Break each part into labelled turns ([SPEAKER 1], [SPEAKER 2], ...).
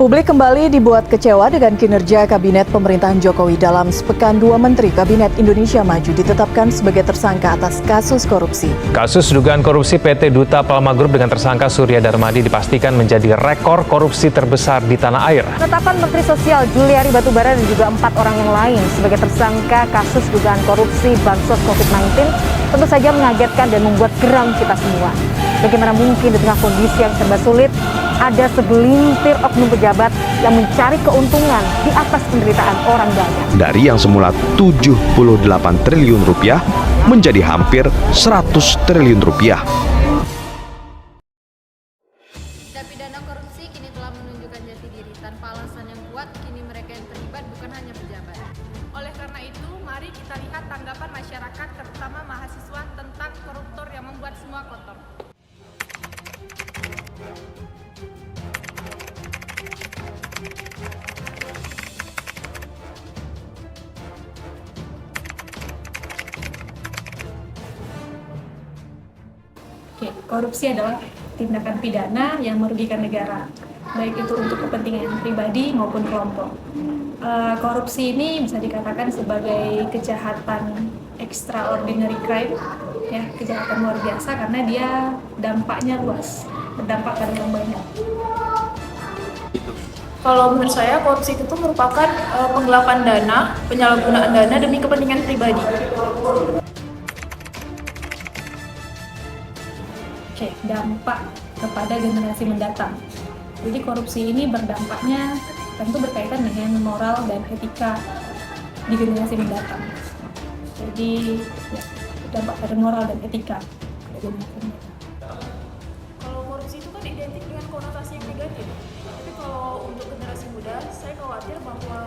[SPEAKER 1] Publik kembali dibuat kecewa dengan kinerja Kabinet Pemerintahan Jokowi dalam sepekan 2 Menteri Kabinet Indonesia Maju ditetapkan sebagai tersangka atas kasus korupsi.
[SPEAKER 2] Kasus dugaan korupsi PT Duta Palma Group dengan tersangka Surya Darmadi dipastikan menjadi rekor korupsi terbesar di tanah air.
[SPEAKER 3] Penetapan Menteri Sosial Juliari Batubara dan juga 4 orang yang lain sebagai tersangka kasus dugaan korupsi bansos COVID-19 tentu saja mengagetkan dan membuat geram kita semua. Bagaimana mungkin di tengah kondisi yang serba sulit, ada segelintir oknum pejabat yang mencari keuntungan di atas penderitaan orang banyak.
[SPEAKER 4] Dari yang semula 78 triliun rupiah menjadi hampir 100 triliun rupiah.
[SPEAKER 5] Tindak pidana korupsi kini telah menunjukkan jati diri. Tanpa alasan yang kuat, kini mereka yang terlibat bukan hanya pejabat.
[SPEAKER 6] Oleh karena itu, mari kita lihat tanggapan masyarakat, terutama mahasiswa, tentang koruptor yang membuat semua kotor.
[SPEAKER 7] Korupsi adalah tindakan pidana yang merugikan negara, baik itu untuk kepentingan pribadi maupun kelompok. Korupsi ini bisa dikatakan sebagai kejahatan extraordinary crime, ya, kejahatan luar biasa karena dia dampaknya luas, berdampak pada orang banyak.
[SPEAKER 6] Kalau menurut saya, korupsi itu merupakan penggelapan dana, penyalahgunaan dana demi kepentingan pribadi.
[SPEAKER 7] Dampak kepada generasi mendatang. Jadi korupsi ini berdampaknya tentu berkaitan dengan moral dan etika di generasi mendatang. Jadi dampak pada moral dan etika.
[SPEAKER 6] Kalau korupsi itu kan identik dengan konotasi yang negatif. Tapi kalau untuk generasi muda, saya khawatir bahwa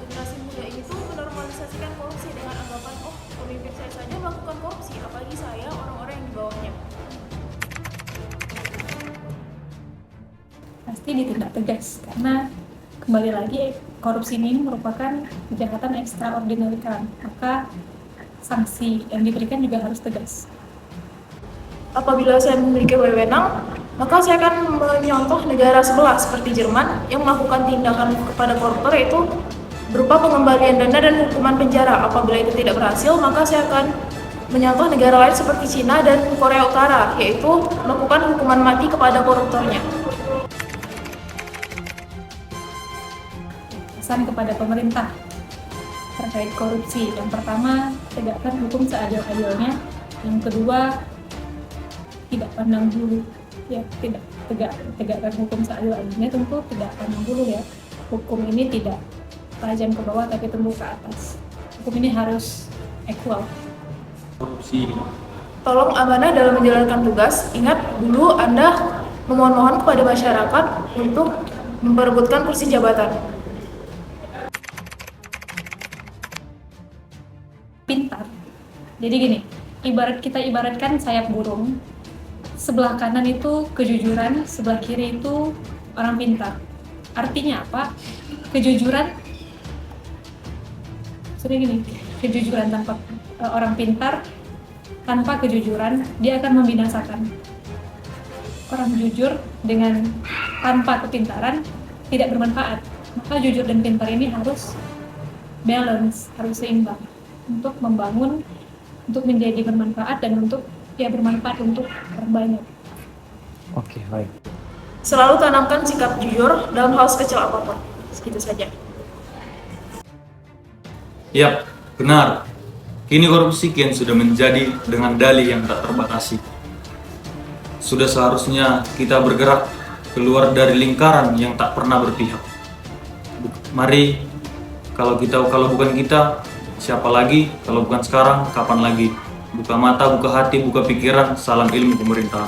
[SPEAKER 6] generasi muda ini tuh menormalisasikan korupsi dengan anggapan, oh, pemimpin saya saja melakukan korupsi, apalagi saya, orang-orang yang di bawahnya.
[SPEAKER 7] Pasti ditindak tegas karena kembali lagi korupsi ini merupakan kejahatan extraordinary crime, maka sanksi yang diberikan juga harus tegas.
[SPEAKER 6] Apabila saya memiliki wewenang, maka saya akan menyontoh negara sebelah seperti Jerman yang melakukan tindakan kepada koruptor yaitu berupa pengembalian dana dan hukuman penjara. Apabila itu tidak berhasil, maka saya akan menyontoh negara lain seperti Cina dan Korea Utara, yaitu melakukan hukuman mati kepada koruptornya.
[SPEAKER 7] Pesan kepada pemerintah terkait korupsi. Yang pertama, tegakkan hukum seadil-adilnya. Yang kedua, tidak pandang bulu. Ya, tegakkan hukum seadil-adilnya, tentu tidak pandang bulu ya. Hukum ini tidak tajam ke bawah tapi tumbuh ke atas. Hukum ini harus equal.
[SPEAKER 8] Korupsi.
[SPEAKER 6] Tolong amanah dalam menjalankan tugas. Ingat dulu Anda memohon kepada masyarakat untuk memperebutkan kursi jabatan.
[SPEAKER 7] Pintar. Jadi gini, kita ibaratkan sayap burung. Sebelah kanan itu kejujuran, sebelah kiri itu orang pintar. Artinya apa? Kejujuran tanpa orang pintar, tanpa kejujuran dia akan membinasakan. Orang jujur dengan tanpa kepintaran tidak bermanfaat. Maka jujur dan pintar ini harus balance, harus seimbang untuk membangun, untuk menjadi bermanfaat dan untuk bermanfaat untuk orang banyak.
[SPEAKER 2] Oke, baik.
[SPEAKER 6] Selalu tanamkan sikap jujur dalam hal sekecil apapun. Segitu saja.
[SPEAKER 8] Yap, benar. Kini korupsi kian sudah menjadi dengan dalih yang tak terbatasi. Sudah seharusnya kita bergerak keluar dari lingkaran yang tak pernah berpihak. Mari, kalau bukan kita, siapa lagi? Kalau bukan sekarang, kapan lagi? Buka mata, buka hati, buka pikiran, salam ilmu pemerintahan.